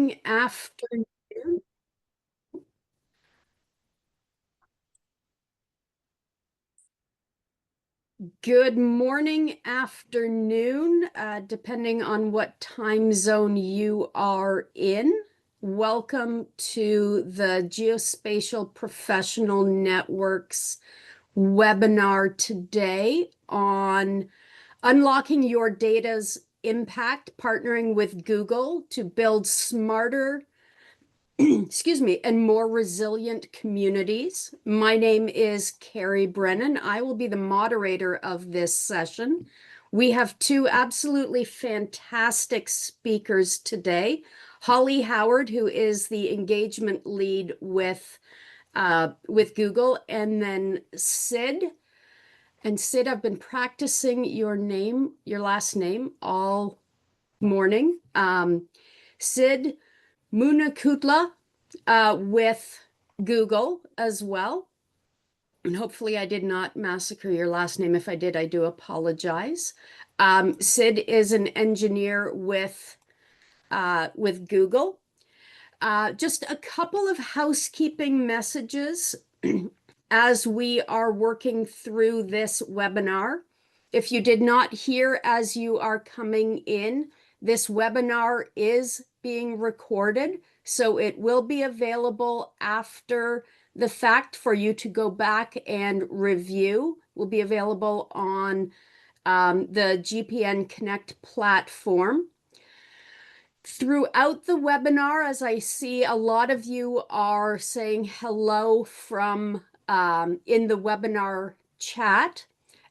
morning, afternoon. Good morning, afternoon, depending on what time zone you are in. Welcome to the Geospatial Professional Networks webinar today on unlocking your data's impact, partnering with Google to build smarter and more resilient communities. My name is Carrie Brennan. I will be the moderator of this session. We have two absolutely fantastic speakers today. Holly Howard, who is the engagement lead with Google, and then Sid. And Sid, I've been practicing your last name all morning. Sid Munakutla with Google as well. And hopefully I did not massacre your last name. If I did, I do apologize. Sid is an engineer with Google. Just a couple of housekeeping messages as we are working through this webinar. If you did not hear as you are coming in, this webinar is being recorded, so it will be available after the fact for you to go back and review. Will be available on the GPN Connect platform. Throughout the webinar, as I see a lot of you are saying hello from in the webinar chat.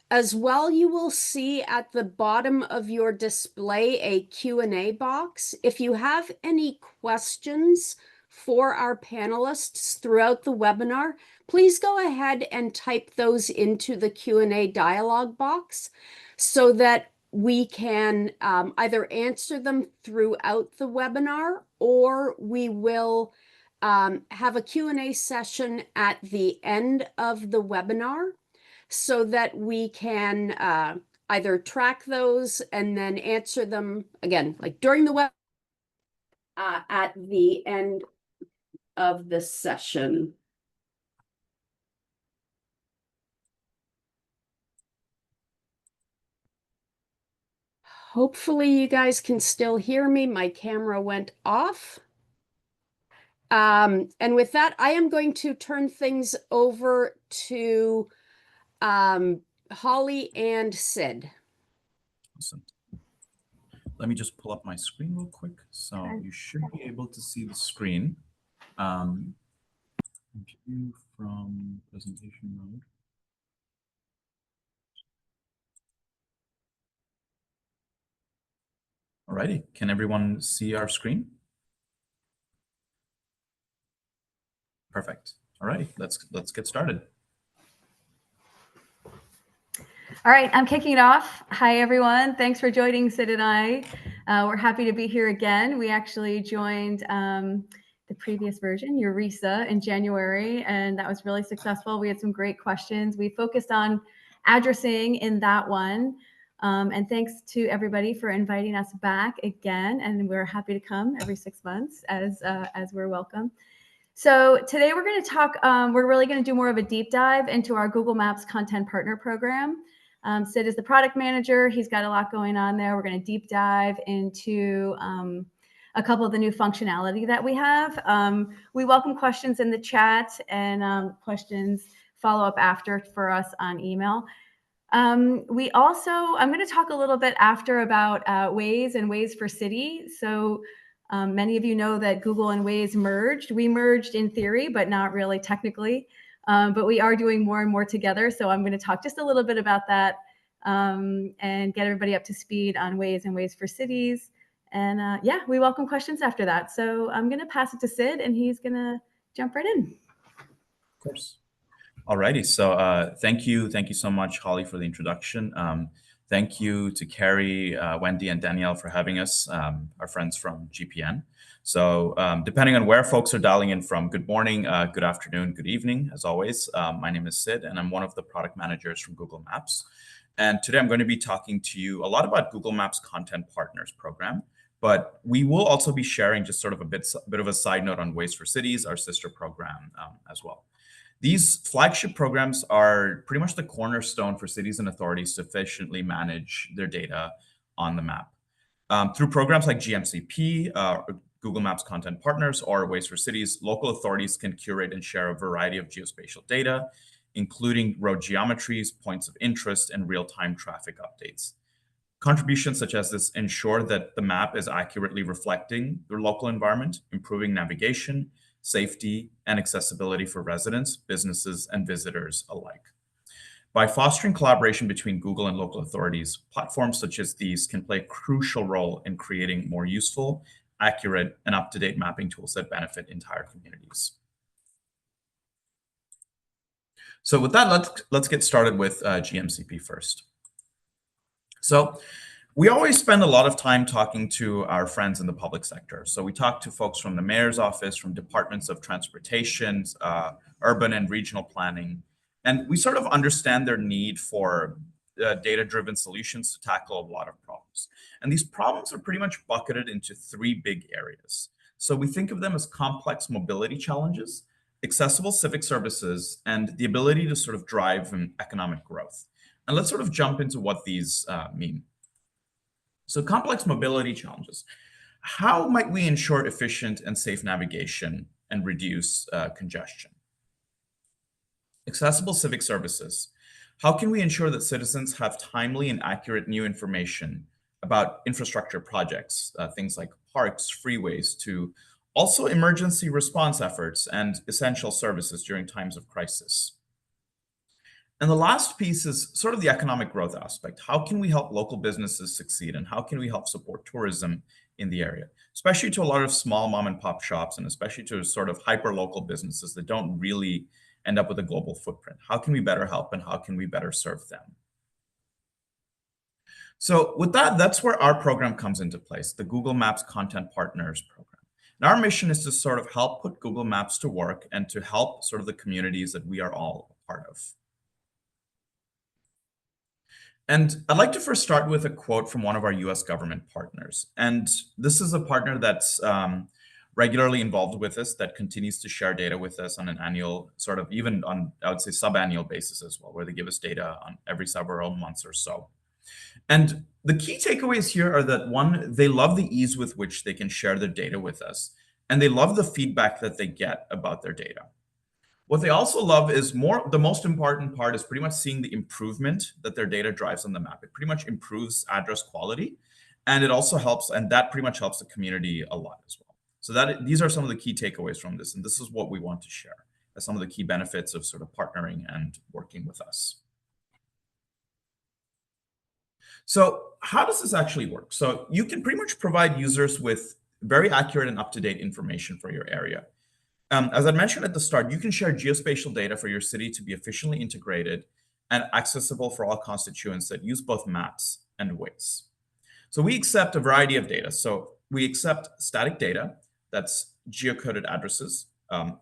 As well, you will see at the bottom of your display a Q&A box. If you have any questions for our panelists throughout the webinar, please go ahead and type those into the Q&A dialog box so that we can either answer them throughout the webinar, or we will have a Q&A session at the end of the webinar, so that we can either track those and then answer them again, like during the web at the end of the session. Hopefully you guys can still hear me. My camera went off. And with that, I am going to turn things over to Holly and Sid. Awesome. Let me just pull up my screen real quick. So you should be able to see the screen. View from presentation mode. Alrighty, can everyone see our screen? Perfect. Alrighty, let's get started. All right, I'm kicking it off. Hi, everyone. Thanks for joining Sid and I. We're happy to be here again. We actually joined the previous version, Eureka, in January, and that was really successful. We had some great questions. We focused on addressing in that one. And thanks to everybody for inviting us back again. And we're happy to come every 6 months as we're welcome. So today we're going to talk, we're really going to do more of a deep dive into our Google Maps Content Partner Program. Sid is the product manager. He's got a lot going on there. We're going to deep dive into a couple of the new functionality that we have. We welcome questions in the chat and questions follow up after for us on email. I'm going to talk a little bit after about Waze and Waze for City. So many of you know that Google and Waze merged. We merged in theory, but not really technically. But we are doing more and more together. So I'm going to talk just a little bit about that and get everybody up to speed on Waze and Waze for Cities. And yeah, we welcome questions after that. So I'm going to pass it to Sid, and he's going to jump right in. Of course. Alrighty, so thank you so much, Holly, for the introduction. Thank you to Carrie, Wendy, and Danielle for having us, our friends from GPN. So depending on where folks are dialing in from, good morning, good afternoon, good evening, as always. My name is Sid, and I'm one of the product managers from Google Maps. And today I'm going to be talking to you a lot about Google Maps Content Partners Program, But we will also be sharing just sort of a bit of a side note on Waze for Cities, our sister program as well. These flagship programs are pretty much the cornerstone for cities and authorities to efficiently manage their data on the map. Through programs like GMCP, Google Maps Content Partners, or Waze for Cities, local authorities can curate and share a variety of geospatial data, including road geometries, points of interest, and real-time traffic updates. Contributions such as this ensure that the map is accurately reflecting the local environment, improving navigation, safety, and accessibility for residents, businesses, and visitors alike. By fostering collaboration between Google and local authorities, platforms such as these can play a crucial role in creating more useful, accurate, and up-to-date mapping tools that benefit entire communities. So with that, let's get started with GMCP first. So we always spend a lot of time talking to our friends in the public sector. So we talk to folks from the mayor's office, from departments of transportation, urban and regional planning, and we sort of understand their need for data-driven solutions to tackle a lot of problems. And these problems are pretty much bucketed into three big areas. So we think of them as complex mobility challenges, accessible civic services, and the ability to sort of drive economic growth. And let's sort of jump into what these mean. So complex mobility challenges. How might we ensure efficient and safe navigation and reduce congestion? Accessible civic services. How can we ensure that citizens have timely and accurate new information about infrastructure projects, things like parks, freeways, to also emergency response efforts and essential services during times of crisis? And the last piece is sort of the economic growth aspect. How can we help local businesses succeed, and how can we help support tourism in the area, especially to a lot of small mom and pop shops, and especially to sort of hyper local businesses that don't really end up with a global footprint? How can we better help, and how can we better serve them? So with that, that's where our program comes into place, the Google Maps Content Partners program. And our mission is to sort of help put Google Maps to work and to help sort of the communities that we are all a part of. And I'd like to first start with a quote from one of our US government partners. And this is a partner that's regularly involved with us, that continues to share data with us on an annual, sort of even on, I would say, sub-annual basis as well, where they give us data on every several months or so. And the key takeaways here are that, one, they love the ease with which they can share their data with us, and they love the feedback that they get about their data. What they also love is the most important part is pretty much seeing the improvement that their data drives on the map. It pretty much improves address quality, and it also helps, and that pretty much helps the community a lot as well. So these are some of the key takeaways from this, and this is what we want to share as some of the key benefits of sort of partnering and working with us. So how does this actually work? So you can pretty much provide users with very accurate and up-to-date information for your area. As I mentioned at the start, you can share geospatial data for your city to be efficiently integrated and accessible for all constituents that use both maps and Waze. So we accept a variety of data. So we accept static data, that's geocoded addresses,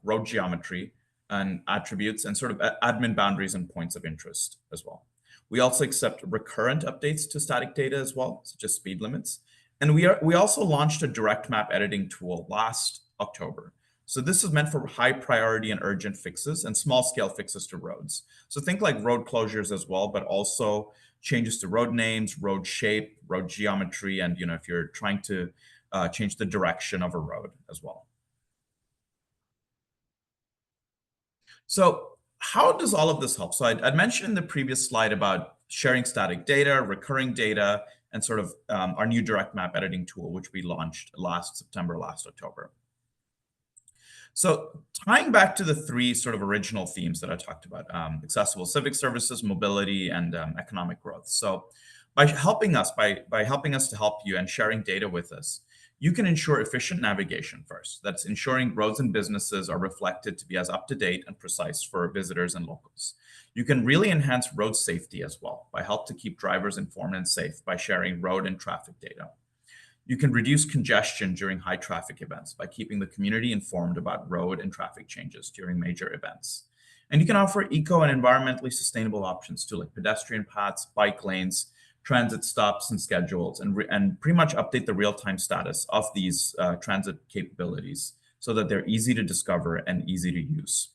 road geometry, and attributes, and sort of admin boundaries and points of interest as well. We also accept recurrent updates to static data as well, such as speed limits. And we also launched a direct map editing tool last October. So this is meant for high priority and urgent fixes and small scale fixes to roads. So think like road closures as well, but also changes to road names, road shape, road geometry, and if you're trying to change the direction of a road as well. So how does all of this help? So I'd mentioned in the previous slide about sharing static data, recurring data, and sort of our new direct map editing tool, which we launched last September, last October. So tying back to the three sort of original themes that I talked about, accessible civic services, mobility, and economic growth. So by helping us to help you and sharing data with us, you can ensure efficient navigation first. That's ensuring roads and businesses are reflected to be as up-to-date and precise for visitors and locals. You can really enhance road safety as well by help to keep drivers informed and safe by sharing road and traffic data. You can reduce congestion during high traffic events by keeping the community informed about road and traffic changes during major events. And you can offer eco and environmentally sustainable options too, like pedestrian paths, bike lanes, transit stops and schedules, and pretty much update the real-time status of these transit capabilities so that they're easy to discover and easy to use.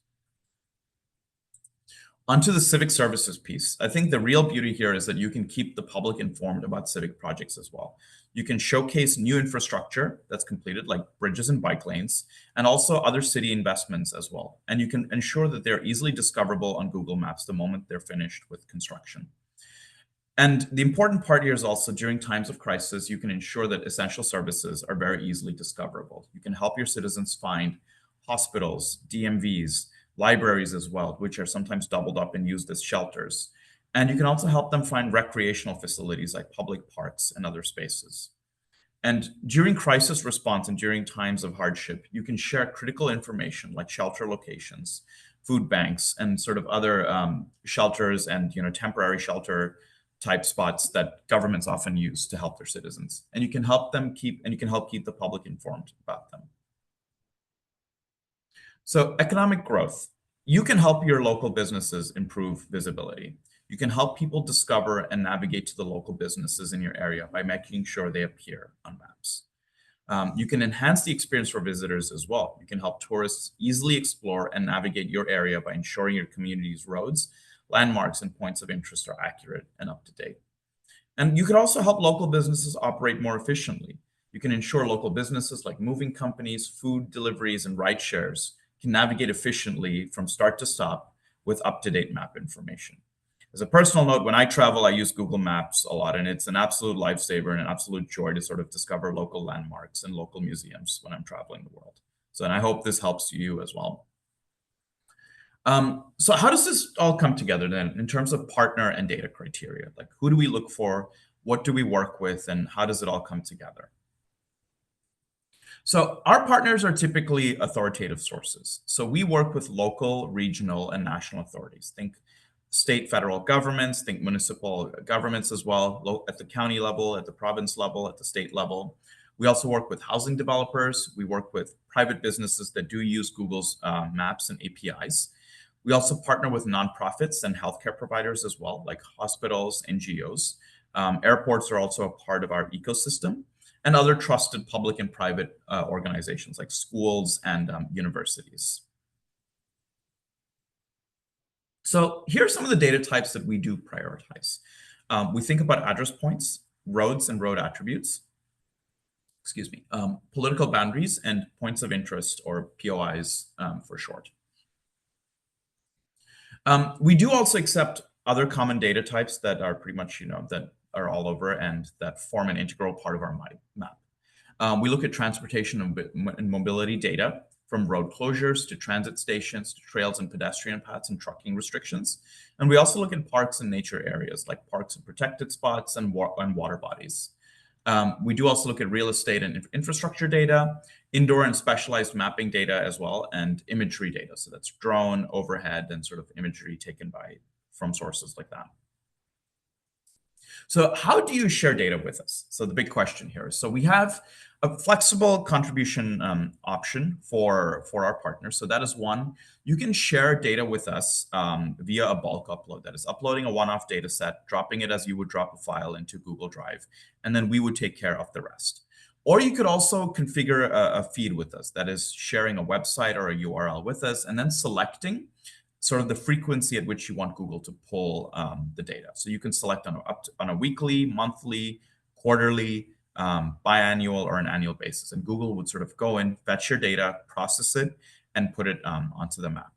Onto the civic services piece. I think the real beauty here is that you can keep the public informed about civic projects as well. You can showcase new infrastructure that's completed, like bridges and bike lanes, and also other city investments as well. And you can ensure that they're easily discoverable on Google Maps the moment they're finished with construction. And the important part here is also during times of crisis, you can ensure that essential services are very easily discoverable. You can help your citizens find hospitals, DMVs, libraries as well, which are sometimes doubled up and used as shelters. And you can also help them find recreational facilities like public parks and other spaces. And during crisis response and during times of hardship, you can share critical information like shelter locations, food banks, and sort of other shelters and temporary shelter type spots that governments often use to help their citizens. And you can help keep the public informed about them. So economic growth. You can help your local businesses improve visibility. You can help people discover and navigate to the local businesses in your area by making sure they appear on maps. You can enhance the experience for visitors as well. You can help tourists easily explore and navigate your area by ensuring your community's roads, landmarks, and points of interest are accurate and up to date. And you could also help local businesses operate more efficiently. You can ensure local businesses like moving companies, food deliveries, and ride shares can navigate efficiently from start to stop with up-to-date map information. As a personal note, when I travel, I use Google Maps a lot, and it's an absolute lifesaver and an absolute joy to sort of discover local landmarks and local museums when I'm traveling the world. So, and I hope this helps you as well. So how does this all come together then in terms of partner and data criteria? Like, who do we look for? What do we work with? And how does it all come together? So our partners are typically authoritative sources. So we work with local, regional, and national authorities. Think state, federal governments, think municipal governments as well, at the county level, at the province level, at the state level. We also work with housing developers. We work with private businesses that do use Google's maps and APIs. We also partner with nonprofits and healthcare providers as well, like hospitals, NGOs. Airports are also a part of our ecosystem, and other trusted public and private organizations like schools and universities. So here are some of the data types that we do prioritize. We think about address points, roads and road attributes, political boundaries, and points of interest, or POIs for short. We do also accept other common data types that are pretty much, that are all over and that form an integral part of our map. We look at transportation and mobility data, from road closures to transit stations to trails and pedestrian paths and trucking restrictions. And we also look at parks and nature areas like parks and protected spots and water bodies. We do also look at real estate and infrastructure data, indoor and specialized mapping data as well, and imagery data. So that's drone, overhead, and sort of imagery taken from sources like that. So how do you share data with us? So the big question here is, so we have a flexible contribution option for our partners. So that is one, you can share data with us via a bulk upload. That is uploading a one-off data set, dropping it as you would drop a file into Google Drive, and then we would take care of the rest. Or you could also configure a feed with us, that is sharing a website or a URL with us, and then selecting sort of the frequency at which you want Google to pull the data. So you can select on a weekly, monthly, quarterly, biannual, or an annual basis. And Google would sort of go in, fetch your data, process it, and put it onto the map.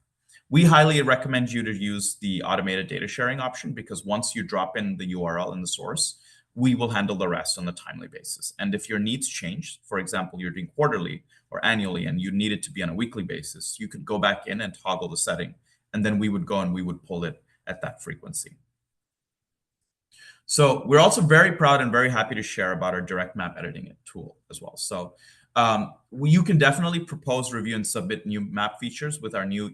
We highly recommend you to use the automated data sharing option, because once you drop in the URL and the source, we will handle the rest on a timely basis. And if your needs change, for example, you're doing quarterly or annually and you need it to be on a weekly basis, you could go back in and toggle the setting, and then we would go and we would pull it at that frequency. So we're also very proud and very happy to share about our direct map editing tool as well. So you can definitely propose, review, and submit new map features with our new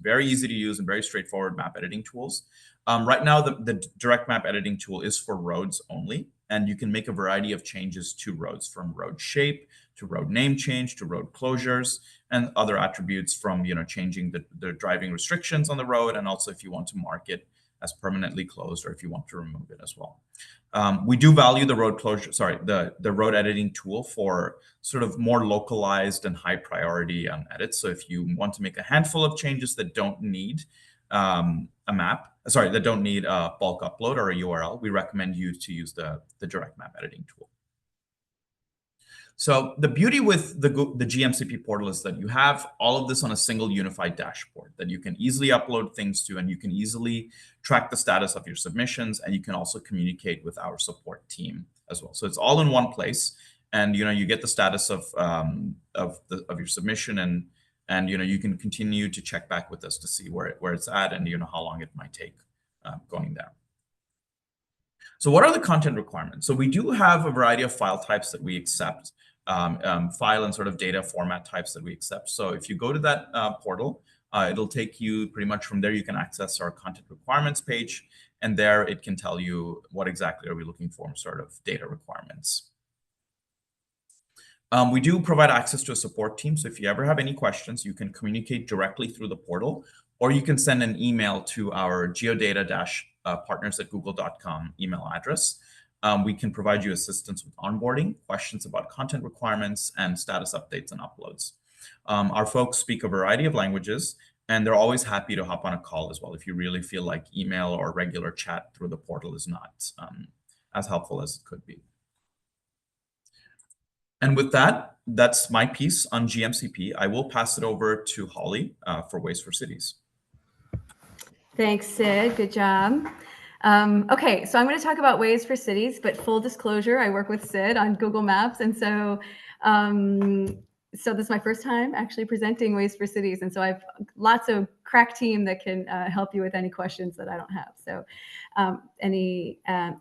very easy to use and very straightforward map editing tools. Right now, the direct map editing tool is for roads only, and you can make a variety of changes to roads, from road shape to road name change to road closures and other attributes, from changing the driving restrictions on the road, and also if you want to mark it as permanently closed, or if you want to remove it as well. We do value the road closure, the road editing tool for sort of more localized and high priority edits. So if you want to make a handful of changes that don't need that don't need a bulk upload or a URL, we recommend you to use the direct map editing tool. So the beauty with the GMCP portal is that you have all of this on a single unified dashboard that you can easily upload things to, and you can easily track the status of your submissions, and you can also communicate with our support team as well. So it's all in one place, and you get the status of your submission, and you can continue to check back with us to see where it's at, and how long it might take going there. So what are the content requirements? So we do have a variety of file types that we accept, file and sort of data format types that we accept. So if you go to that portal, it'll take you pretty much from there. You can access our content requirements page, and there it can tell you what exactly are we looking for, sort of data requirements. We do provide access to a support team. So if you ever have any questions, you can communicate directly through the portal, or you can send an email to our geodata-partners@google.com email address. We can provide you assistance with onboarding, questions about content requirements, and status updates and uploads. Our folks speak a variety of languages, and they're always happy to hop on a call as well if you really feel like email or regular chat through the portal is not as helpful as it could be. And with that, that's my piece on GMCP. I will pass it over to Holly for Waze for Cities. Thanks, Sid. Good job. Okay, so I'm going to talk about Waze for Cities, but full disclosure, I work with Sid on Google Maps, and so this is my first time actually presenting Waze for Cities, and so I have lots of crack team that can help you with any questions that I don't have. So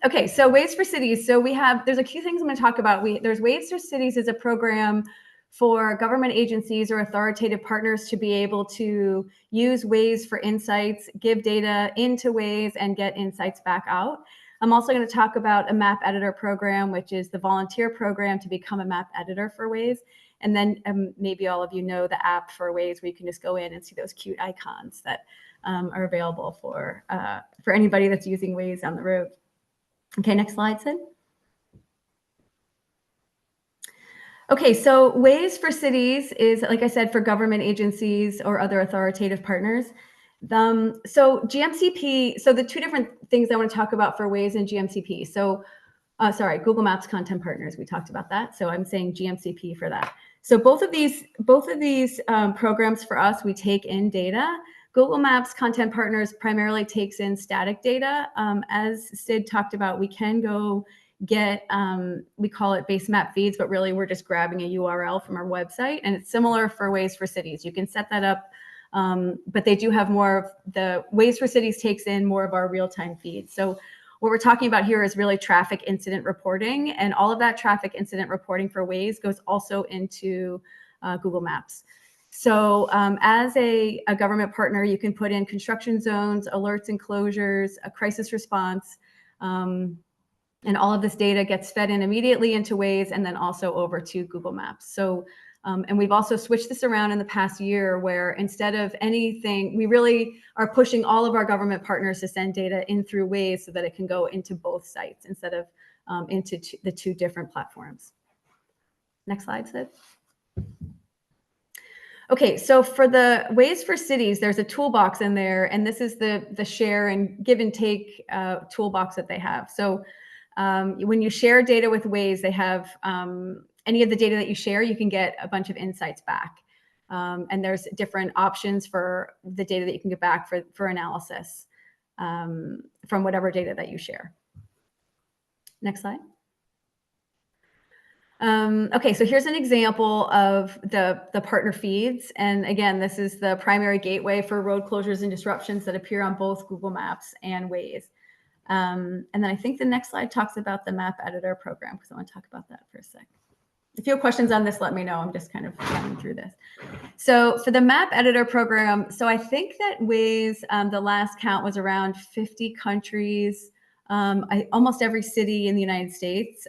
okay, so Waze for Cities. So there's a few things I'm going to talk about. There's Waze for Cities is a program for government agencies or authoritative partners to be able to use Waze for insights, give data into Waze, and get insights back out. I'm also going to talk about a map editor program, which is the volunteer program to become a map editor for Waze. And then maybe all of you know the app for Waze, where you can just go in and see those cute icons that are available for anybody that's using Waze on the road. Okay, next slide, Sid. Okay, so Waze for Cities is, like I said, for government agencies or other authoritative partners. So GMCP, so the two different things I want to talk about for Waze and GMCP. So, sorry, Google Maps Content Partners, we talked about that. So I'm saying GMCP for that. So both of these programs for us, we take in data. Google Maps Content Partners primarily takes in static data. As Sid talked about, we can go get, we call it base map feeds, but really we're just grabbing a URL from our website, and it's similar for Waze for Cities. You can set that up, but they do have more of the Waze for Cities takes in more of our real-time feeds. So what we're talking about here is really traffic incident reporting, and all of that traffic incident reporting for Waze goes also into Google Maps. So as a government partner, you can put in construction zones, alerts and closures, a crisis response, and all of this data gets fed in immediately into Waze and then also over to Google Maps. So, and we've also switched this around in the past year, where instead of anything, we really are pushing all of our government partners to send data in through Waze so that it can go into both sites instead of into the two different platforms. Next slide, Sid. Okay, so for the Waze for Cities, there's a toolbox in there, and this is the share and give and take toolbox that they have. So when you share data with Waze, they have any of the data that you share, you can get a bunch of insights back. And there's different options for the data that you can get back for analysis from whatever data that you share. Next slide. Okay, so here's an example of the partner feeds. And again, this is the primary gateway for road closures and disruptions that appear on both Google Maps and Waze. And then I think the next slide talks about the map editor program, because I want to talk about that for a sec. If you have questions on this, let me know. I'm just kind of running through this. So for the map editor program, so I think that Waze, the last count was around 50 countries. Almost every city in the United States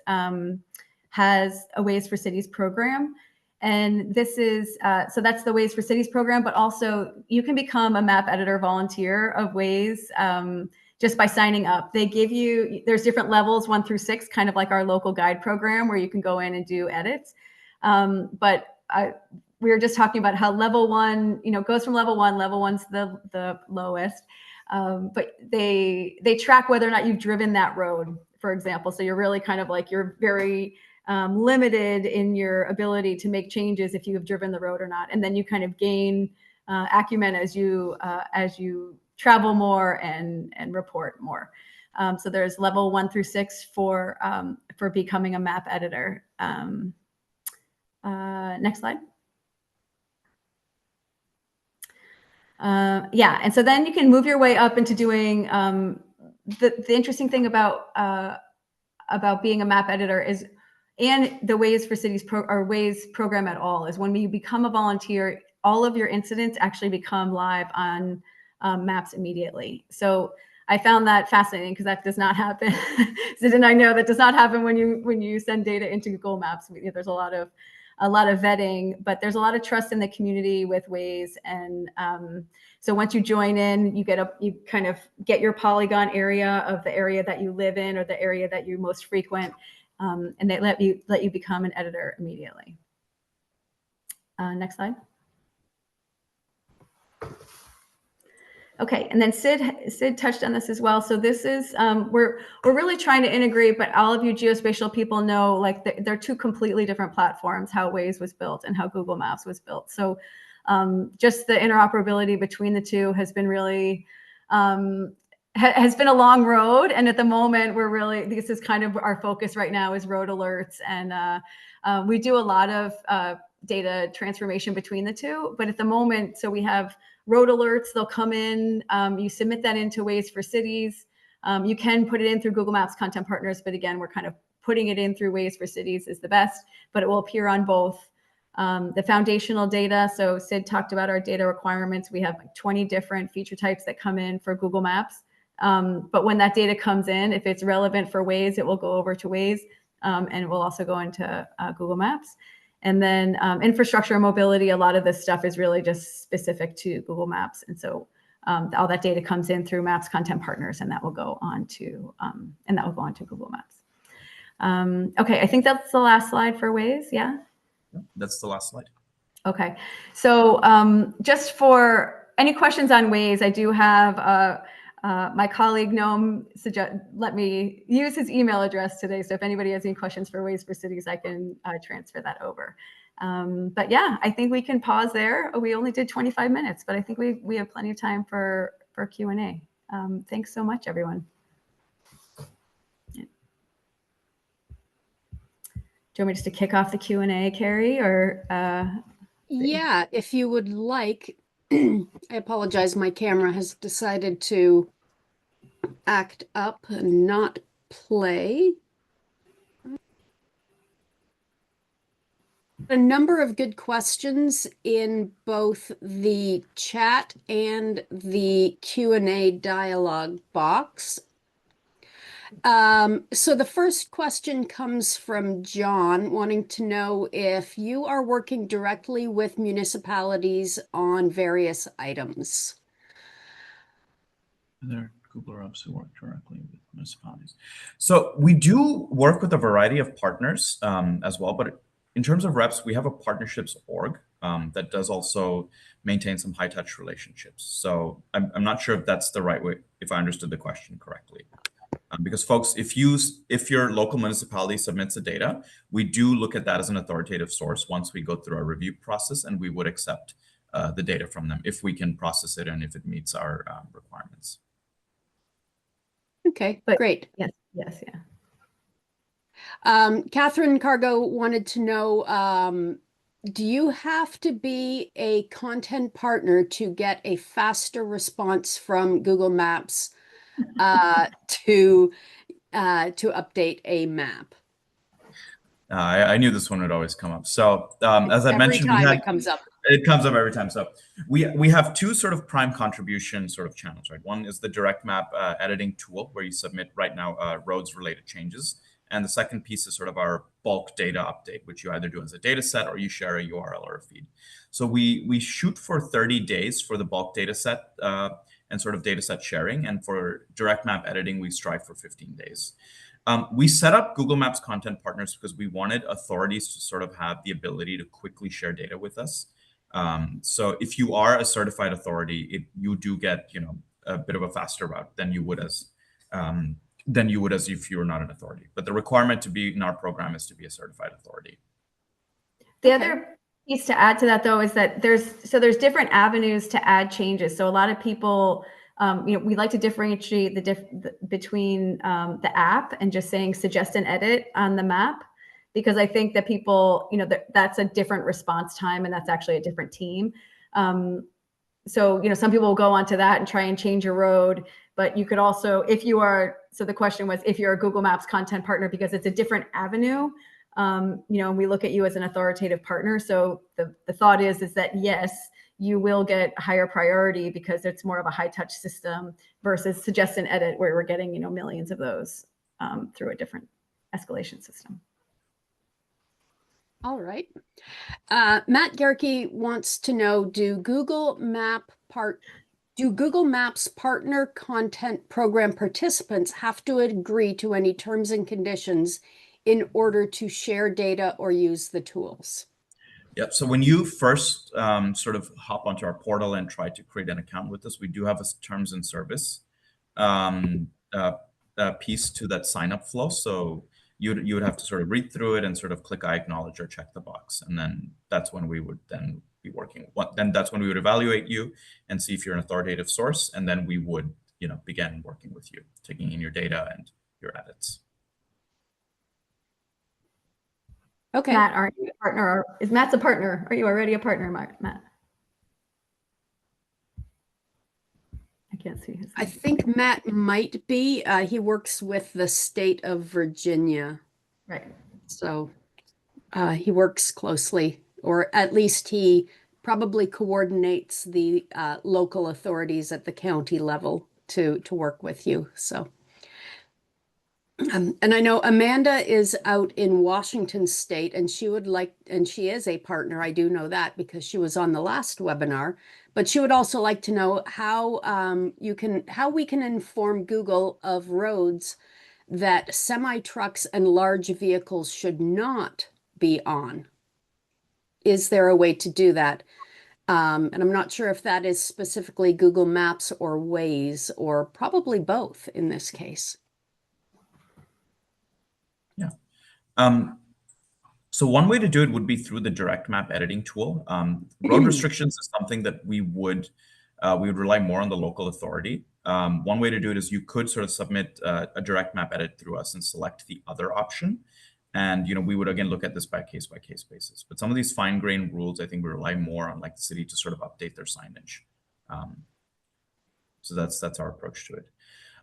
has a Waze for Cities program. And this is, so that's the Waze for Cities program, but also you can become a map editor volunteer of Waze. just by signing up. They give you, there's different levels, 1 through 6, kind of like our local guide program where you can go in and do edits. We were just talking about how level 1, goes from level 1. Level 1's the lowest, but they track whether or not you've driven that road, for example. So you're really kind of like, you're very limited in your ability to make changes if you have driven the road or not. And then you kind of gain acumen as you travel more and report more. So there's level 1 through 6 for becoming a map editor. Next slide. Yeah, and so then you can move your way up into doing the interesting thing about being a map editor is, and the Waze for Cities or Waze program at all, is when you become a volunteer, all of your incidents actually become live on maps immediately. So I found that fascinating because that does not happen. So didn't I know that does not happen when you send data into Google Maps. There's a lot of vetting, but there's a lot of trust in the community with Waze. And so once you join in, you kind of get your polygon area of the area that you live in or the area that you most frequent, and they let you become an editor immediately. Next slide. Okay, and then Sid touched on this as well. So this is we're really trying to integrate, but all of you geospatial people know, like, they're two completely different platforms, how Waze was built and how Google Maps was built. So just the interoperability between the two has been really has been a long road. And at the moment, this is kind of our focus right now is road alerts, and we do a lot of data transformation between the two. But at the moment, so we have road alerts, they'll come in, you submit that into Waze for Cities. You can put it in through Google Maps Content Partners, but again, we're kind of putting it in through Waze for Cities is the best, but it will appear on both. The foundational data, so Sid talked about our data requirements. We have like 20 different feature types that come in for Google Maps. But when that data comes in, if it's relevant for Waze, it will go over to Waze, and it will also go into Google Maps. And then infrastructure and mobility, a lot of this stuff is really just specific to Google Maps. And so all that data comes in through Maps Content Partners, and that will go on to Google Maps. Okay, I think that's the last slide for Waze. Yeah. That's the last slide. Okay, so just for any questions on Waze, I do have my colleague Noam let me use his email address today. So if anybody has any questions for Waze for Cities, I can transfer that over. But yeah, I think we can pause there. We only did 25 minutes, but I think we have plenty of time for Q&A. Thanks so much, everyone. Do you want me just to kick off the Q&A, Carrie, or? Yeah, if you would like. I apologize, my camera has decided to act up and not play. A number of good questions in both the chat and the Q&A dialogue box. So the first question comes from John, wanting to know if you are working directly with municipalities on various items. There are Google reps who work directly with municipalities. So we do work with a variety of partners as well, but in terms of reps, we have a partnerships org that does also maintain some high touch relationships. So I'm not sure if that's the right way, if I understood the question correctly. Because folks, if your local municipality submits the data, we do look at that as an authoritative source once we go through our review process, and we would accept the data from them if we can process it and if it meets our requirements. Okay, great. Yes, yeah. Catherine Cargo wanted to know, do you have to be a content partner to get a faster response from Google Maps to update a map? I knew this one would always come up. So as I mentioned, it comes up. It comes up every time. So we have two sort of prime contribution sort of channels, right? One is the direct map editing tool where you submit right now roads related changes. And the second piece is sort of our bulk data update, which you either do as a data set or you share a URL or a feed. So we shoot for 30 days for the bulk data set and sort of data set sharing. And for direct map editing, we strive for 15 days. We set up Google Maps content partners because we wanted authorities to sort of have the ability to quickly share data with us. So if you are a certified authority, you do get, you know, a bit of a faster route than you would as if you were not an authority. But the requirement to be in our program is to be a certified authority. The other piece to add to that, though, is that there's different avenues to add changes. So a lot of people, we like to differentiate between the app and just saying suggest and edit on the map, because I think that people, that's a different response time, and that's actually a different team. So, some people will go onto that and try and change your road, but you could also, so the question was, if you're a Google Maps content partner, because it's a different avenue, we look at you as an authoritative partner. So the thought is that, yes, you will get higher priority because it's more of a high touch system versus suggest and edit, where we're getting, millions of those through a different escalation system. All right. Matt Gerke wants to know, do Google Maps partner content program participants have to agree to any terms and conditions in order to share data or use the tools? Yep. So when you first sort of hop onto our portal and try to create an account with us, we do have a terms and service piece to that sign up flow. So you would have to sort of read through it and sort of click I acknowledge or check the box, and then that's when we would then be working. Then that's when we would evaluate you and see if you're an authoritative source, and then we would begin working with you, taking in your data and your edits. Okay. Matt, are you a partner? Is Matt's a partner? Are you already a partner, Matt? I can't see his name. I think Matt might be. He works with the state of Virginia. Right. So he works closely, or at least he probably coordinates the local authorities at the county level to work with you. So. And I know Amanda is out in Washington State, and she is a partner. I do know that because she was on the last webinar, but she would also like to know how we can inform Google of roads that semi-trucks and large vehicles should not be on. Is there a way to do that? And I'm not sure if that is specifically Google Maps or Waze, or probably both in this case. Yeah. So one way to do it would be through the direct map editing tool. Road restrictions is something that we would rely more on the local authority. One way to do it is you could sort of submit a direct map edit through us and select the other option. And we would again look at this by case basis. But some of these fine-grained rules, I think we rely more on the city to sort of update their signage. So that's our approach to it.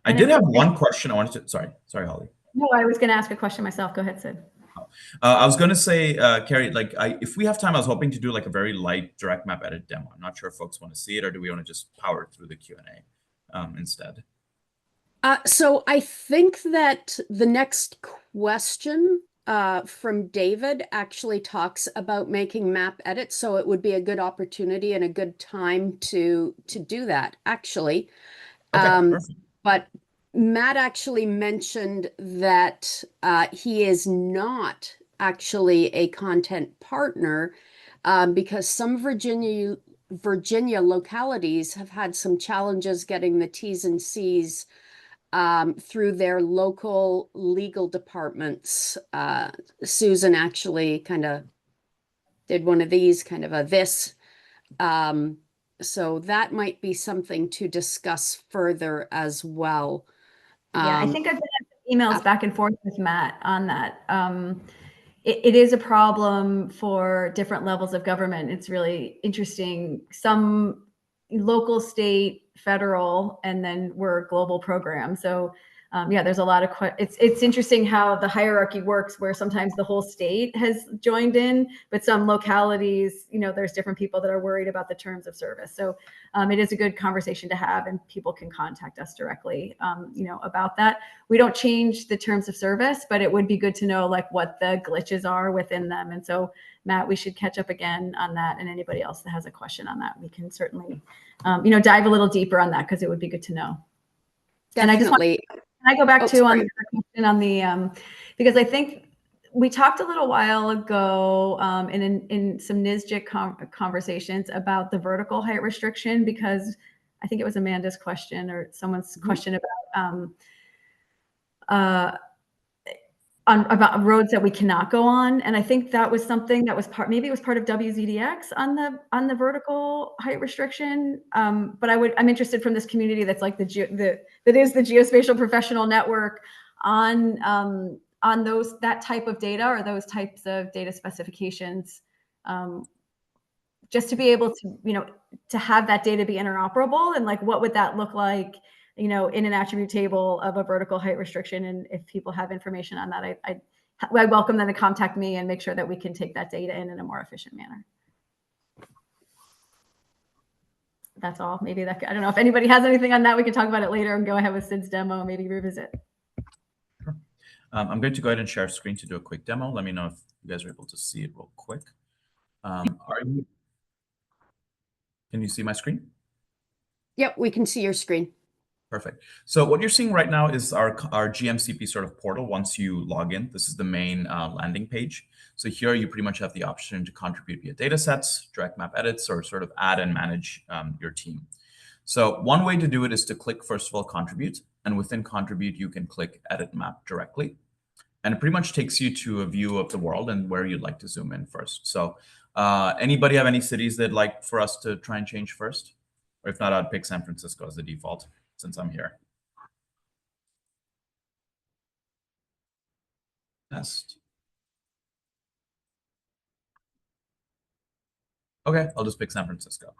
I did have one question I wanted to. Sorry, Holly. No, I was going to ask a question myself. Go ahead, Sid. I was going to say, Carrie, if we have time, I was hoping to do a very light direct map edit demo. I'm not sure if folks want to see it, or do we want to just power through the Q&A instead? So I think that the next question from David actually talks about making map edits, so it would be a good opportunity and a good time to do that, actually. Okay, perfect. But Matt actually mentioned that he is not actually a content partner because some Virginia localities have had some challenges getting the T's and C's through their local legal departments. Susan actually kind of did one of these, kind of a this. So that might be something to discuss further as well. Yeah, I think I've been emails back and forth with Matt on that. It is a problem for different levels of government. It's really interesting. Some local, state, federal, and then we're a global program. So yeah, there's a lot of it's interesting how the hierarchy works, where sometimes the whole state has joined in, but some localities, there's different people that are worried about the terms of service. So it is a good conversation to have, and people can contact us directly, about that. We don't change the terms of service, but it would be good to know what the glitches are within them. And so Matt, we should catch up again on that. And anybody else that has a question on that, we can certainly, dive a little deeper on that, because it would be good to know. And I just want, can I go back to on the question on the, because I think we talked a little while ago in some NISJIC conversations about the vertical height restriction, because I think it was Amanda's question or someone's question about roads that we cannot go on. And I think that was something that was maybe it was part of WZDX on the vertical height restriction. But I'm interested from this community that's like that is the geospatial professional network on that type of data, or those types of data specifications, just to be able to, to have that data be interoperable, and like, what would that look like, in an attribute table of a vertical height restriction. And if people have information on that, I welcome them to contact me and make sure that we can take that data in a more efficient manner. That's all. Maybe I don't know if anybody has anything on that. We can talk about it later and go ahead with Sid's demo, maybe revisit. Sure. I'm going to go ahead and share screen to do a quick demo. Let me know if you guys are able to see it real quick. Can you see my screen? Yep, we can see your screen. Perfect. So what you're seeing right now is our GMCP sort of portal. Once you log in, this is the main landing page. So here you pretty much have the option to contribute via data sets, direct map edits, or sort of add and manage your team. So one way to do it is to click, first of all, contribute. And within contribute, you can click edit map directly. And it pretty much takes you to a view of the world and where you'd like to zoom in first. So anybody have any cities they'd like for us to try and change first? Or if not, I'd pick San Francisco as the default, since I'm here. Test. Okay, I'll just pick San Francisco.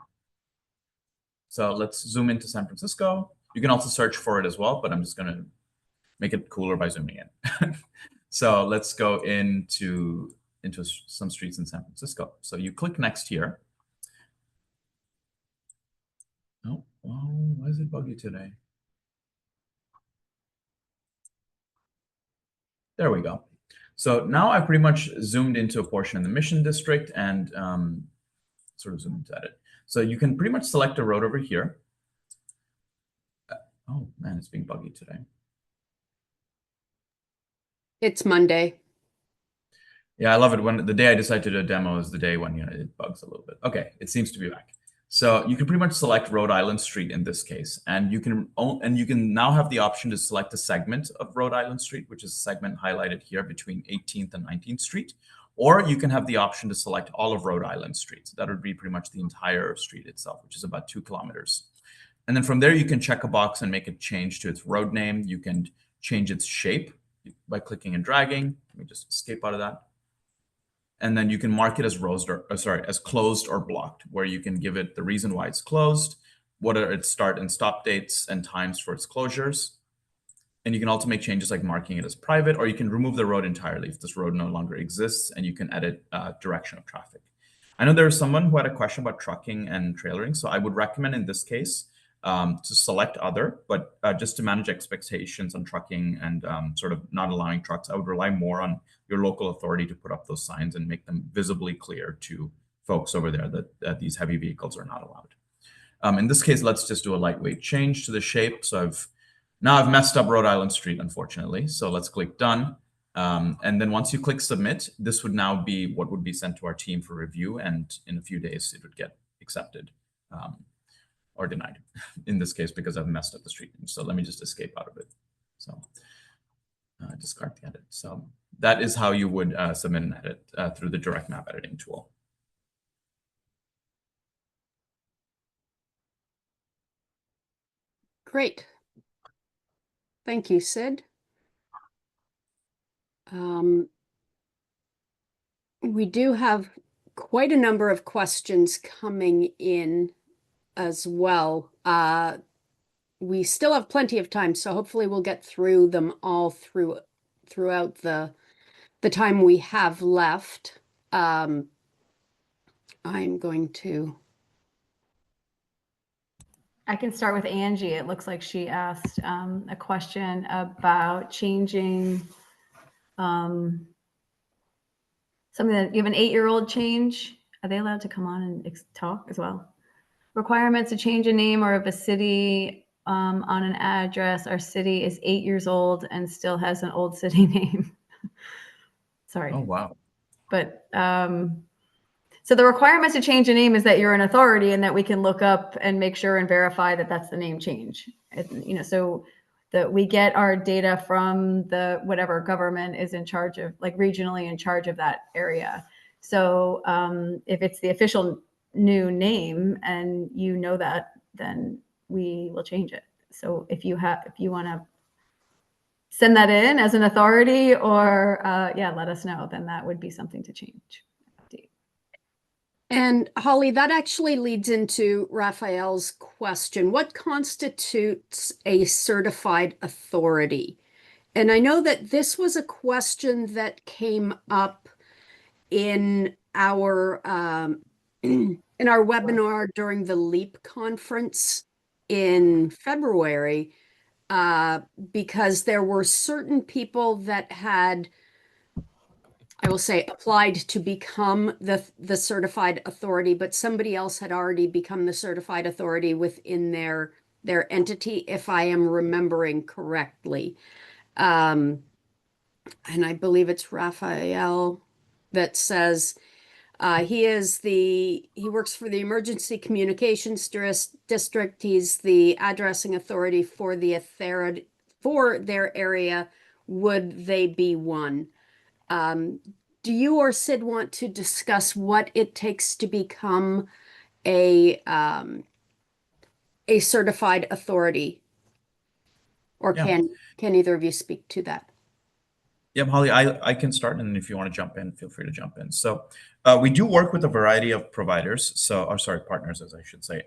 So let's zoom into San Francisco. You can also search for it as well, but I'm just going to make it cooler by zooming in. So let's go into some streets in San Francisco. So you click next here. Oh, why is it buggy today? There we go. So now I've pretty much zoomed into a portion in the Mission District and sort of zoomed into edit. So you can pretty much select a road over here. Oh man, it's being buggy today. It's Monday. Yeah, I love it when the day I decide to do a demo is the day when it bugs a little bit. Okay, it seems to be back. So you can pretty much select Rhode Island Street in this case, and you can now have the option to select a segment of Rhode Island Street, which is a segment highlighted here between 18th and 19th Street, or you can have the option to select all of Rhode Island Street. So that would be pretty much the entire street itself, which is about 2 kilometers. And then from there, you can check a box and make a change to its road name. You can change its shape by clicking and dragging. Let me just escape out of that. And then you can mark it as as closed or blocked, where you can give it the reason why it's closed, what are its start and stop dates and times for its closures. And you can also make changes like marking it as private, or you can remove the road entirely if this road no longer exists, and you can edit direction of traffic. I know there was someone who had a question about trucking and trailering, so I would recommend in this case to select other, but just to manage expectations on trucking and sort of not allowing trucks, I would rely more on your local authority to put up those signs and make them visibly clear to folks over there that these heavy vehicles are not allowed. In this case, let's just do a lightweight change to the shape. So I've messed up Rhode Island Street, unfortunately. So let's click done. And then once you click submit, this would now be what would be sent to our team for review. And in a few days, it would get accepted or denied in this case, because I've messed up the street name. So let me just escape out of it. So discard the edit. So that is how you would submit an edit through the direct map editing tool. Great. Thank you, Sid. We do have quite a number of questions coming in as well. We still have plenty of time, so hopefully we'll get through them all throughout the time we have left. I'm going to... I can start with Angie. It looks like she asked a question about changing something that you have an 8-year-old change. Are they allowed to come on and talk as well? Requirements to change a name or of a city on an address. Our city is 8 years old and still has an old city name. Sorry. Oh, wow. But so the requirements to change a name is that you're an authority and that we can look up and make sure and verify that that's the name change. So that we get our data from the whatever government is in charge of, like regionally in charge of that area. So if it's the official new name and you know that, then we will change it. So if you want to send that in as an authority or let us know, then that would be something to change. And Holly, that actually leads into Raphael's question. What constitutes a certified authority? And I know that this was a question that came up in our webinar during the LEAP conference in February, because there were certain people that had, I will say, applied to become the certified authority, but somebody else had already become the certified authority within their entity, if I am remembering correctly. And I believe it's Raphael that says he works for the Emergency Communications District. He's the addressing authority for their area. Would they be one? Do you or Sid want to discuss what it takes to become a certified authority? Or can either of you speak to that? Yeah, Holly, I can start, and if you want to jump in, feel free to jump in. So we do work with a variety of providers, partners, as I should say.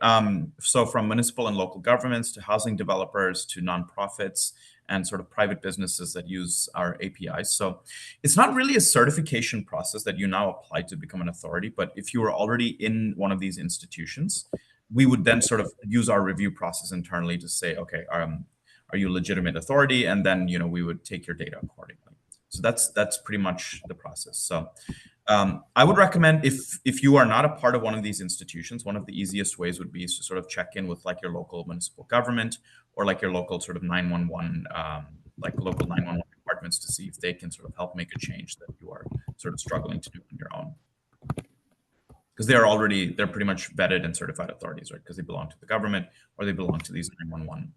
So from municipal and local governments to housing developers to nonprofits and sort of private businesses that use our APIs. So it's not really a certification process that you now apply to become an authority, but if you were already in one of these institutions, we would then sort of use our review process internally to say, okay, are you a legitimate authority? And then, we would take your data accordingly. So that's pretty much the process. So I would recommend if you are not a part of one of these institutions, one of the easiest ways would be to sort of check in with like your local municipal government or like your local sort of 911, like local 911 departments, to see if they can sort of help make a change that you are sort of struggling to do on your own. Because they're pretty much vetted and certified authorities, right? Because they belong to the government or they belong to these 911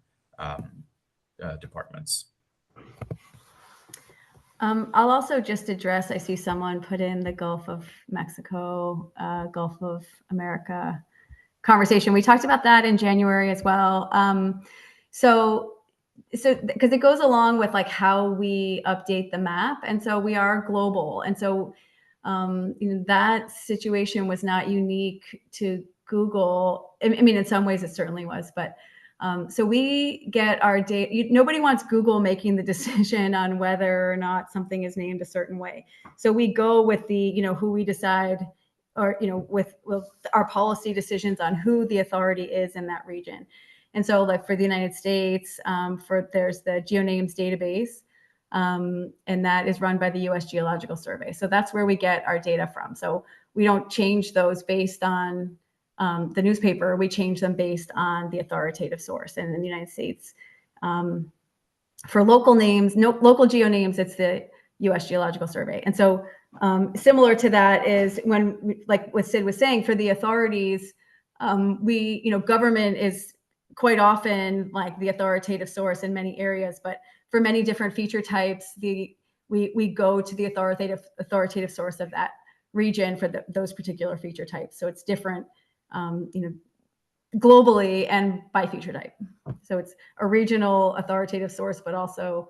departments. I'll also just address, I see someone put in the Gulf of Mexico, Gulf of America conversation. We talked about that in January as well. So because it goes along with like how we update the map. And so we are global. And so that situation was not unique to Google. I mean, in some ways it certainly was, but so we get our data. Nobody wants Google making the decision on whether or not something is named a certain way. So we go with the, who we decide, or, with our policy decisions on who the authority is in that region. And so like for the United States, there's the GeoNames database, and that is run by the US Geological Survey. So that's where we get our data from. So we don't change those based on the newspaper. We change them based on the authoritative source. And in the United States, for local names, local GeoNames, it's the US Geological Survey. And so similar to that is like what Sid was saying, for the authorities, government is quite often like the authoritative source in many areas, but for many different feature types, we go to the authoritative source of that region for those particular feature types. So it's different, globally and by feature type. So it's a regional authoritative source, but also,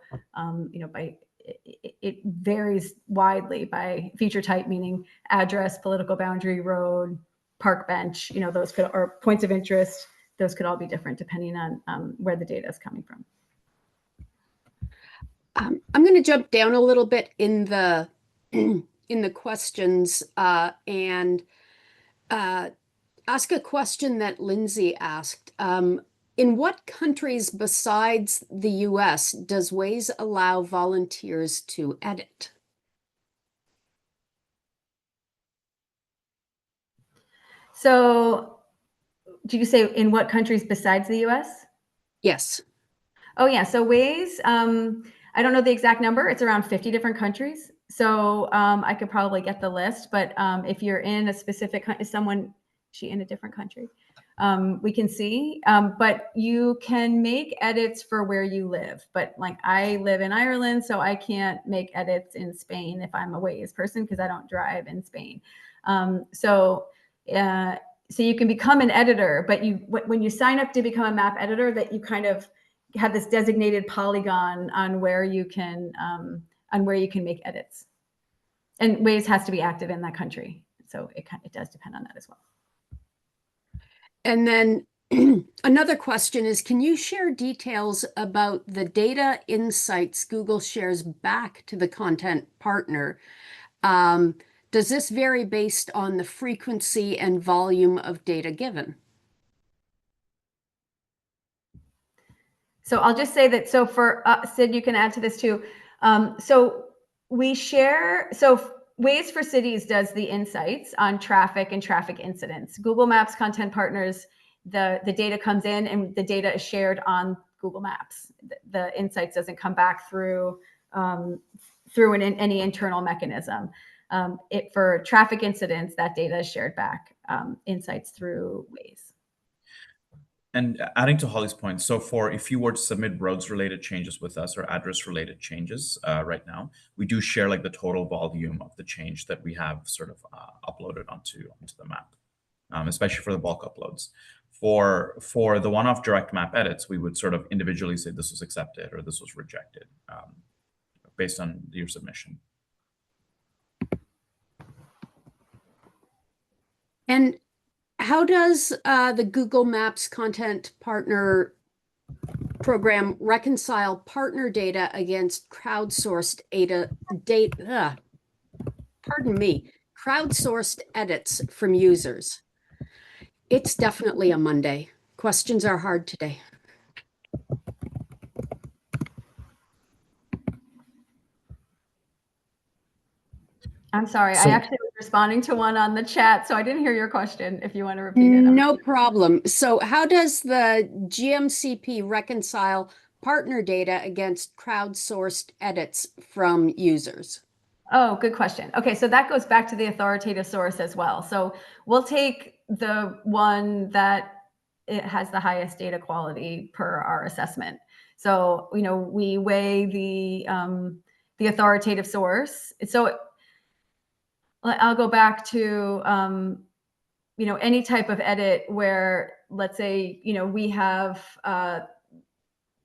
it varies widely by feature type, meaning address, political boundary, road, park bench, those or points of interest. Those could all be different depending on where the data is coming from. I'm going to jump down a little bit in the questions and ask a question that Lindsay asked. In what countries besides the US does Waze allow volunteers to edit? So did you say in what countries besides the US? Yes. Oh yeah, so Waze, I don't know the exact number. It's around 50 different countries. So I could probably get the list, but if you're in a specific, is someone, she in a different country? We can see, but you can make edits for where you live. But like I live in Ireland, so I can't make edits in Spain if I'm a Waze person because I don't drive in Spain. So you can become an editor, but when you sign up to become a map editor, that you kind of have this designated polygon on where you can make edits, and Waze has to be active in that country, so it does depend on that as well. And then another question is, can you share details about the data insights Google shares back to the content partner? Does this vary based on the frequency and volume of data given? So I'll just say that, so for Sid, you can add to this too. So we share, so Waze for Cities does the insights on traffic and traffic incidents. Google Maps content partners, the data comes in and the data is shared on Google Maps. The insights doesn't come back through any internal mechanism. For traffic incidents, that data is shared back, insights through Waze. And adding to Holly's point, so if you were to submit roads related changes with us or address related changes right now, we do share like the total volume of the change that we have sort of uploaded onto the map, especially for the bulk uploads. For the one-off direct map edits, we would sort of individually say this was accepted or this was rejected based on your submission. And how does the Google Maps content partner program reconcile partner data against crowdsourced crowdsourced edits from users? It's definitely a Monday. Questions are hard today. I'm sorry, I actually was responding to one on the chat, so I didn't hear your question. If you want to repeat it. No problem. So how does the GMCP reconcile partner data against crowdsourced edits from users? Oh, good question. Okay, so that goes back to the authoritative source as well. So we'll take the one that it has the highest data quality per our assessment. So, we weigh the authoritative source. So I'll go back to, any type of edit where, let's say, we have,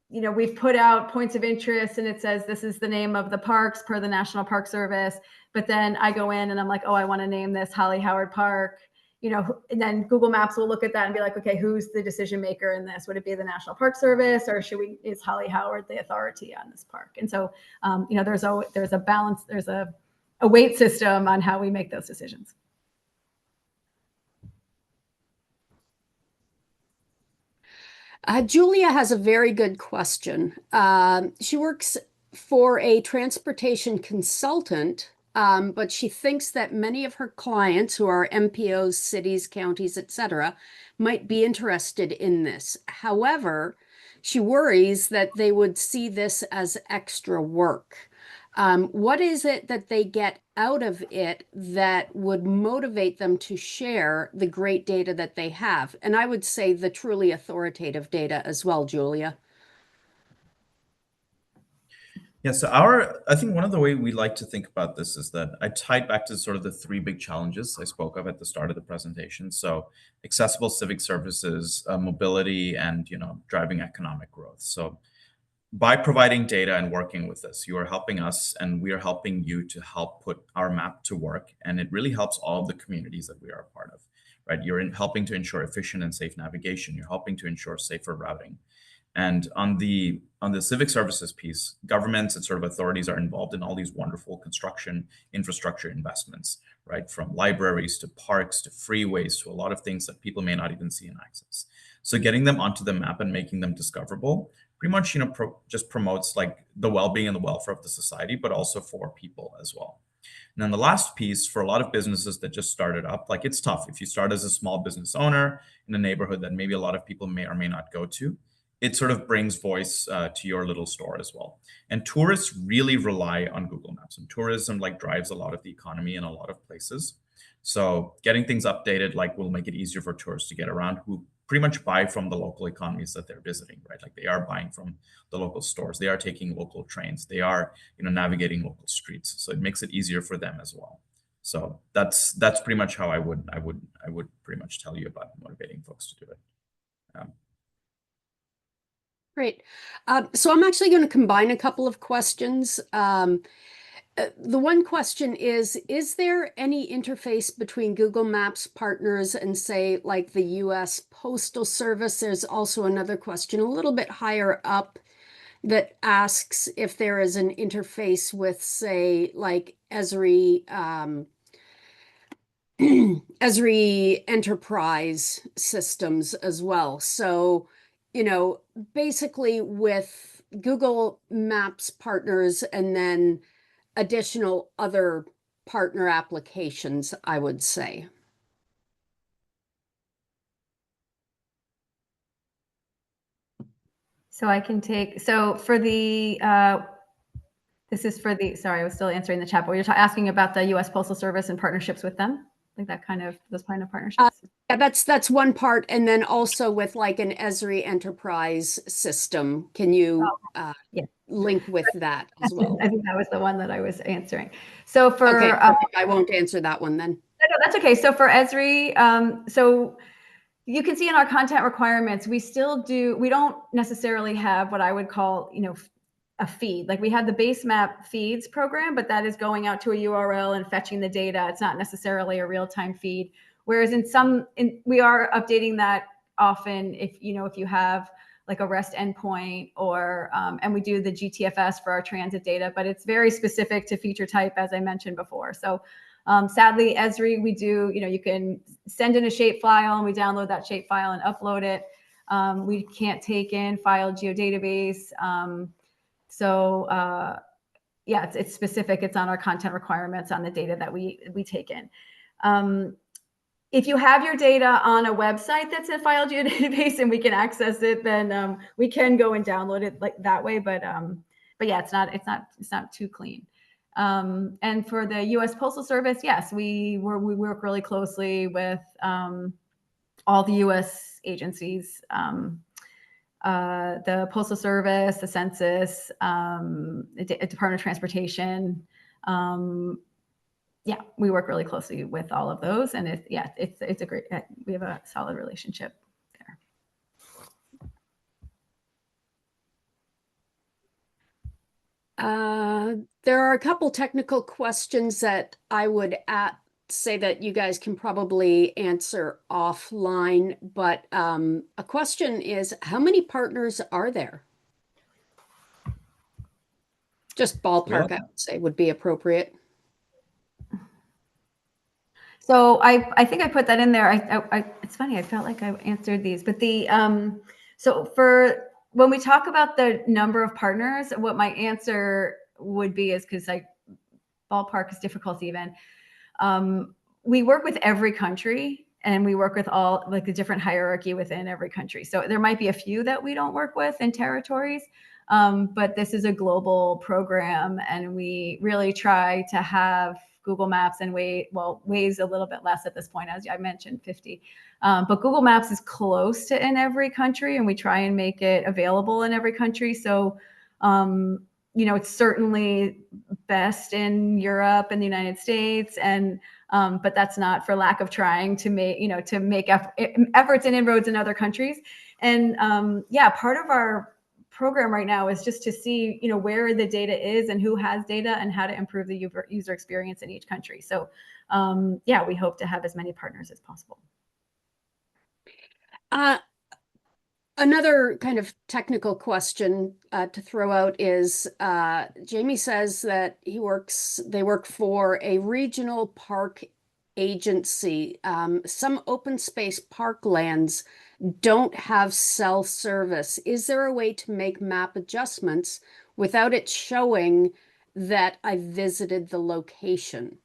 we've put out points of interest and it says this is the name of the parks per the National Park Service. But then I go in and I'm like, oh, I want to name this Holly Howard Park. And then Google Maps will look at that and be like, okay, who's the decision maker in this? Would it be the National Park Service, or is Holly Howard the authority on this park? And so, there's a balance, there's a weight system on how we make those decisions. Julia has a very good question. She works for a transportation consultant, but she thinks that many of her clients who are MPOs, cities, counties, etc., might be interested in this. However, she worries that they would see this as extra work. What is it that they get out of it that would motivate them to share the great data that they have? And I would say the truly authoritative data as well, Julia. Yeah, so I think one of the way we like to think about this is that I tied back to sort of the three big challenges I spoke of at the start of the presentation. So accessible civic services, mobility, and driving economic growth. So by providing data and working with us, you are helping us and we are helping you to help put our map to work. And it really helps all of the communities that we are a part of, right? You're helping to ensure efficient and safe navigation. You're helping to ensure safer routing. And on the civic services piece, governments and sort of authorities are involved in all these wonderful construction infrastructure investments, right? From libraries to parks to freeways to a lot of things that people may not even see and access. So getting them onto the map and making them discoverable pretty much, just promotes like the well-being and the welfare of the society, but also for people as well. And then the last piece for a lot of businesses that just started up, like it's tough. If you start as a small business owner in a neighborhood that maybe a lot of people may or may not go to, it sort of brings voice to your little store as well. And tourists really rely on Google Maps, and tourism like drives a lot of the economy in a lot of places. So getting things updated like will make it easier for tourists to get around who pretty much buy from the local economies that they're visiting, right? Like they are buying from the local stores, they are taking local trains, they are, navigating local streets. So it makes it easier for them as well. So that's pretty much how I would pretty much tell you about motivating folks to do it. Great. So I'm actually going to combine a couple of questions. The one question is there any interface between Google Maps partners and say like the US Postal Service? There's also another question a little bit higher up that asks if there is an interface with say like Esri, Esri enterprise systems as well. So, basically with Google Maps partners and then additional other partner applications, I would say. So I can take, so for the, this is for the, sorry, I was still answering the chat, but you're asking about the US Postal Service and partnerships with them? Like that kind of, those kind of partnerships? Yeah, that's one part. And then also with like an Esri enterprise system, can you Yeah. link with that as well? I think that was the one that I was answering. So for, Okay, perfect. I won't answer that one then. No, that's okay. So for Esri, so you can see in our content requirements, we don't necessarily have what I would call, a feed. Like we have the base map feeds program, but that is going out to a URL and fetching the data. It's not necessarily a real-time feed. Whereas we are updating that often if you have like a REST endpoint or, and we do the GTFS for our transit data, but it's very specific to feature type, as I mentioned before. So sadly, Esri, we do, you can send in a shapefile and we download that shapefile and upload it. We can't take in file geodatabase. Yeah, it's specific. It's on our content requirements on the data that we take in. If you have your data on a website that's a file geodatabase and we can access it, then we can go and download it like that way. But yeah, it's not too clean. And for the US Postal Service, yes, we work really closely with all the US agencies, the Postal Service, the Census, Department of Transportation. Yeah, we work really closely with all of those, and it's a great. We have a solid relationship there. There are a couple technical questions that I would say that you guys can probably answer offline, but a question is, how many partners are there? Just ballpark, I would say, would be appropriate. So I think I put that in there. It's funny. I felt like I answered these, but so for when we talk about the number of partners, what my answer would be is because like ballpark is difficult even. We work with every country and we work with all like the different hierarchy within every country. So there might be a few that we don't work with in territories, but this is a global program and we really try to have Google Maps and Waze a little bit less at this point, as I mentioned, 50. But Google Maps is close to in every country and we try and make it available in every country. So, it's certainly best in Europe and the United States, and but that's not for lack of trying to make efforts and inroads in other countries. And part of our program right now is just to see where the data is and who has data and how to improve the user experience in each country. So we hope to have as many partners as possible. Another kind of technical question to throw out is Jamie says that they work for a regional park agency. Some open space parklands don't have cell service. Is there a way to make map adjustments without it showing that I've visited the location.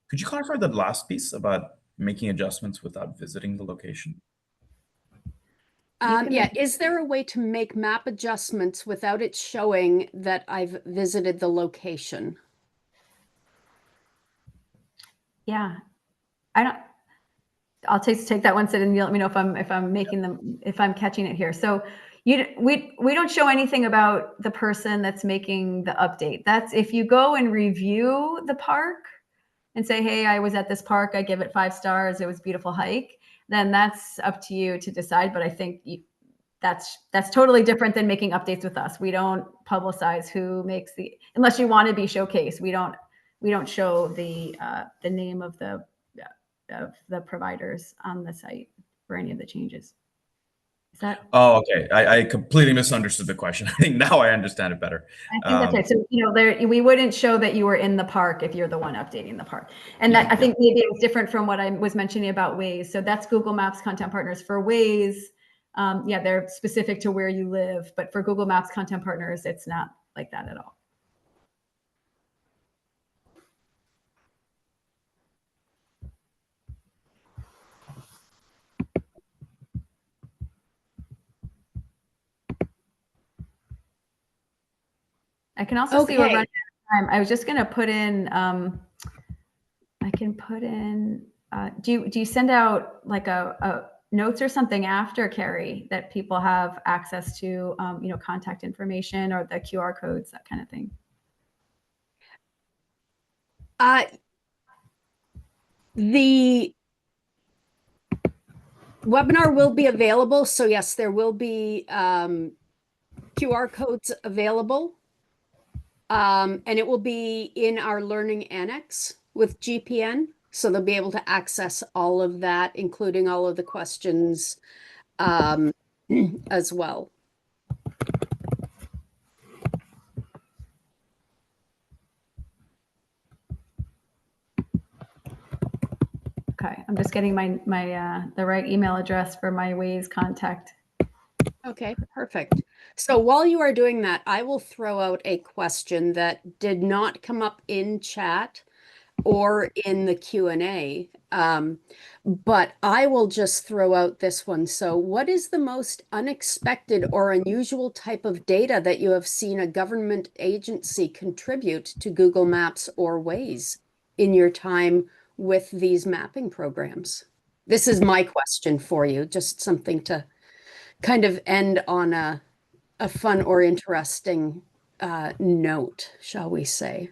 Could you clarify the last piece about making adjustments without visiting the location? Yeah, is there a way to make map adjustments without it showing that I've visited the location? Yeah, I don't. I'll take that one, Sid, and you let me know if I'm catching it here. So we don't show anything about the person that's making the update. That's if you go and review the park and say, hey, I was at this park, I give it 5 stars, it was a beautiful hike, then that's up to you to decide. But I think that's totally different than making updates with us. We don't publicize who makes unless you want to be showcased. We don't show the name of the providers on the site for any of the changes. Is that? Oh, okay. I completely misunderstood the question. I think now I understand it better. I think that's right. So, we wouldn't show that you were in the park if you're the one updating the park. And I think maybe it was different from what I was mentioning about Waze. So that's Google Maps content partners. For Waze, they're specific to where you live. But for Google Maps content partners, it's not like that at all. I can also see we're running out of time. I was just going to put in, I can put in, do you send out like a notes or something after, Carrie, that people have access to, contact information or the QR codes, that kind of thing? The webinar will be available. So yes, there will be QR codes available. And it will be in our learning annex with GPN. So they'll be able to access all of that, including all of the questions as well. Okay, I'm just getting the right email address for my Waze contact. Okay, perfect. So while you are doing that, I will throw out a question that did not come up in chat or in the Q&A, but I will just throw out this one. So what is the most unexpected or unusual type of data that you have seen a government agency contribute to Google Maps or Waze in your time with these mapping programs? This is my question for you, just something to kind of end on a fun or interesting note, shall we say.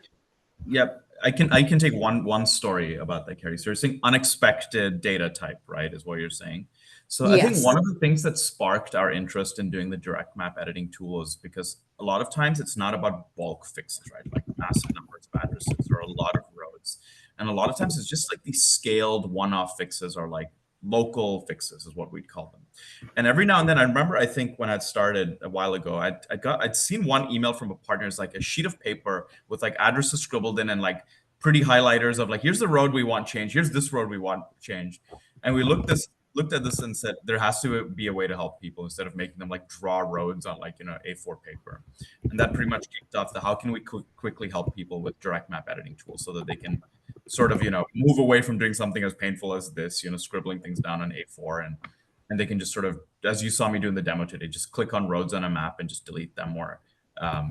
Yep. I can take one story about that, Carrie. So you're saying unexpected data type, right, is what you're saying. So I think Yes. one of the things that sparked our interest in doing the direct map editing tool is because a lot of times it's not about bulk fixes, right? Like massive numbers of addresses or a lot of roads. And a lot of times it's just like these scaled one-off fixes or like local fixes is what we'd call them. And every now and then, I remember, I think when I'd started a while ago, I'd seen one email from a partner. It's like a sheet of paper with like addresses scribbled in and like pretty highlighters of like, here's the road we want changed. Here's this road we want changed. And we looked at this and said, there has to be a way to help people instead of making them like draw roads on like, A4 paper. And that pretty much kicked off how can we quickly help people with direct map editing tools so that they can sort of, move away from doing something as painful as this, scribbling things down on A4 and they can just sort of, as you saw me do in the demo today, just click on roads on a map and just delete them or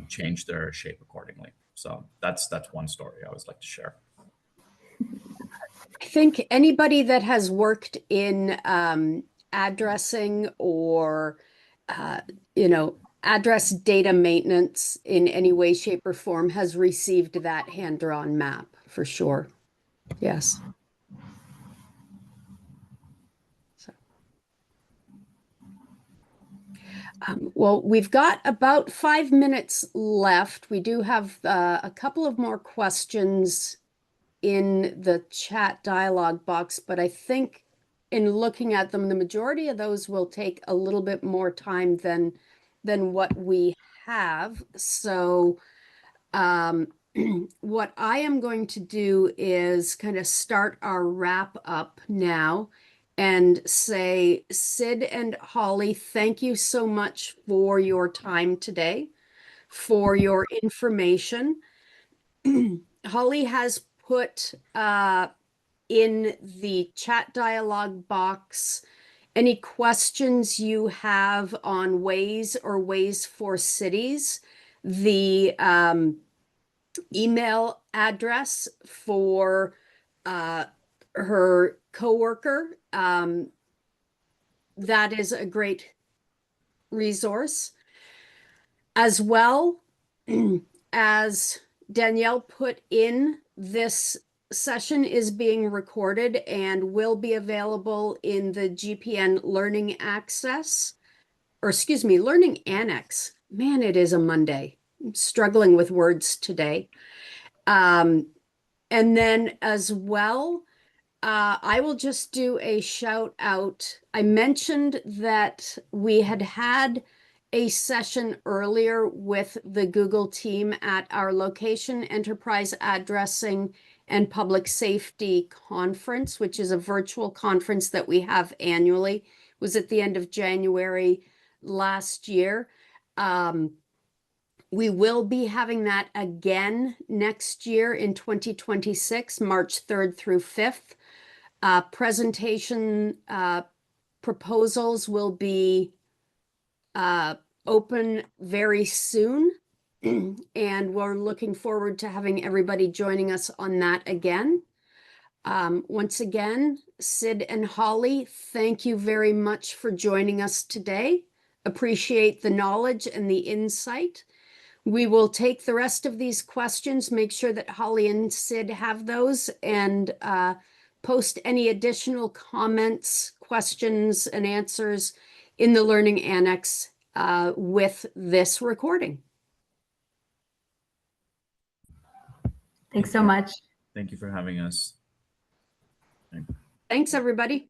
change their shape accordingly. So that's one story I always like to share. I think anybody that has worked in addressing or, address data maintenance in any way, shape, or form has received that hand-drawn map for sure. Yes. Well, we've got about 5 minutes left. We do have a couple of more questions in the chat dialog box, but I think in looking at them, the majority of those will take a little bit more time than what we have. So what I am going to do is kind of start our wrap up now. and say, Sid and Holly, thank you so much for your time today, for your information. Holly has put in the chat dialog box any questions you have on Waze or Waze for Cities. The email address for her coworker. That is a great resource. As well as Danielle put in, this session is being recorded and will be available in the GPN Learning Access, or excuse me, Learning Annex. Man, it is a Monday. I'm struggling with words today. And then as well, I will just do a shout out. I mentioned that we had a session earlier with the Google team at our Location, Enterprise Addressing, and Public Safety Conference, which is a virtual conference that we have annually. It was at the end of January last year. We will be having that again next year in 2026, March 3rd through 5th. Presentation proposals will be open very soon, and we're looking forward to having everybody joining us on that again. Once again, Sid and Holly, thank you very much for joining us today. Appreciate the knowledge and the insight. We will take the rest of these questions, make sure that Holly and Sid have those, and post any additional comments, questions, and answers in the Learning Annex with this recording. Thanks so much. Thank you for having us. Thanks, everybody.